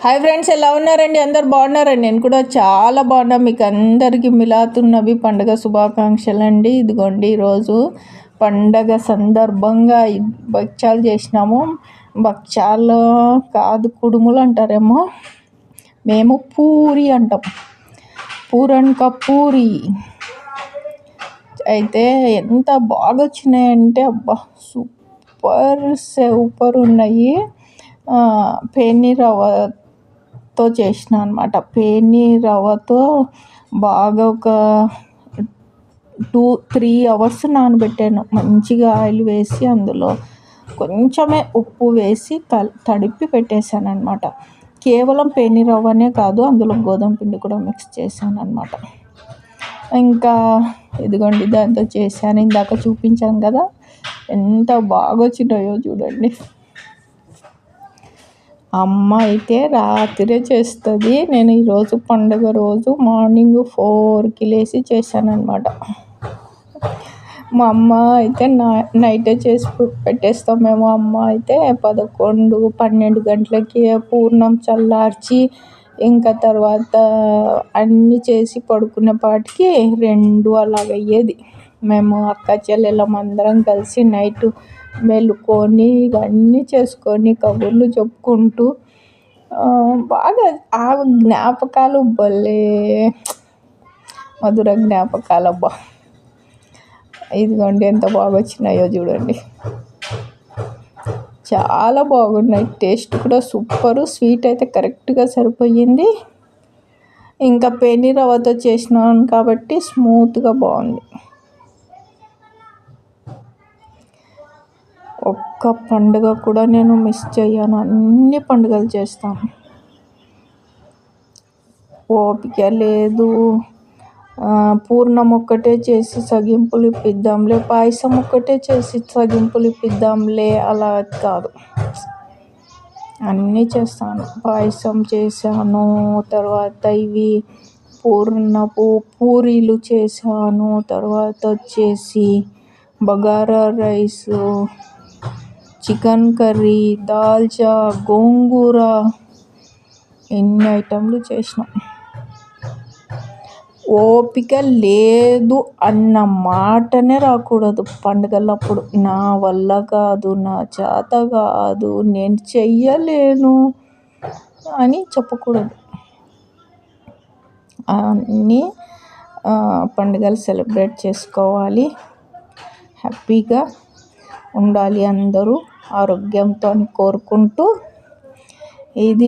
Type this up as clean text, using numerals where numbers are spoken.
Hi friends, ఎలా ఉన్నారండి? అందరు బాగున్నారండి? నేను కూడా చాలా బాగున్నా. మీకు అందరికీ మిలాతున్నబి పండుగ శుభాకాంక్షలు అండి. ఇదిగోండి, ఈరోజు పండగ సందర్భంగా భక్ష్యాలు చేసినాము. భక్ష్యాలు కాదు, కుడుములు అంటారేమో, మేము పూరి అంటాం. పూరన్క పూరి అయితే ఎంత బాగా వచ్చినాయంటే, అబ్బా సూపర్ ఉన్నాయి. పేని రవ్వతో చేసిన అనమాట. పేని రవ్వతో బాగా ఒక 2-3 అవర్స్ నానబెట్టాను. మంచిగా ఆయిల్ వేసి అందులో కొంచెమే ఉప్పు వేసి తడిపి పెట్టేశాను అనమాట. కేవలం పేని రవ్వనే కాదు, అందులో గోధుమ పిండి కూడా మిక్స్ చేశాను అనమాట. ఇంకా ఇదిగోండి, దాంతో చేశాను. ఇందాక చూపించాను కదా, ఎంత బాగా వచ్చినాయో చూడండి. అమ్మ అయితే రాత్రే చేస్తుంది. నేను ఈరోజు పండుగ రోజు మార్నింగ్ 4కి లేచి చేశాను అనమాట. మా అమ్మ అయితే నైటే చేసి పెట్టేస్తాం మేము. అమ్మ అయితే 11-12 గంటలకి పూర్ణం చల్లార్చి, ఇంకా తర్వాత అన్నీ చేసి పడుకునేపాటికి 2 అలాగయ్యేది. మేము అక్క చెల్లెళ్ళం అందరం కలిసి నైట్ మెలుకొని ఇవన్నీ చేసుకొని కబుర్లు చెప్పుకుంటూ బాగా ఆ జ్ఞాపకాలు భలే మధుర జ్ఞాపకాలు. అబ్బా, ఇదిగోండి ఎంత బాగా వచ్చినాయో చూడండి. చాలా బాగున్నాయి. టేస్ట్ కూడా సూపరు. స్వీట్ అయితే కరెక్ట్గా సరిపోయింది. ఇంకా పేని రవ్వతో చేసినాను కాబట్టి స్మూత్గా బాగుంది. ఒక్క పండుగ కూడా నేను మిస్ చేయను. అన్ని పండుగలు చేస్తాను. ఓపిక లేదు. పూర్ణం ఒక్కటే చేసి సగింపులు ఇప్పిద్దాంలే, పాయసం ఒక్కటే చేసి సగింపులు ఇప్పిద్దాంలే అలా కాదు, అన్నీ చేస్తాను. పాయసం చేశాను, తర్వాత ఇవి పూరీలు చేశాను, తర్వాత వచ్చేసి bagara rice, chicken curry, dalcha, gongura, ఎన్ని ఐటెంలు చేసినాం. ఓపిక లేదు అన్న మాటనే రాకూడదు పండుగలప్పుడు. నా వల్ల కాదు, నా చేత కాదు, నేను చెయ్యలేను అని చెప్పకూడదు. అన్నీ పండుగలు సెలబ్రేట్ చేసుకోవాలి. హ్యాపీగా ఉండాలి అందరూ ఆరోగ్యంతో కోరుకుంటూ ఇది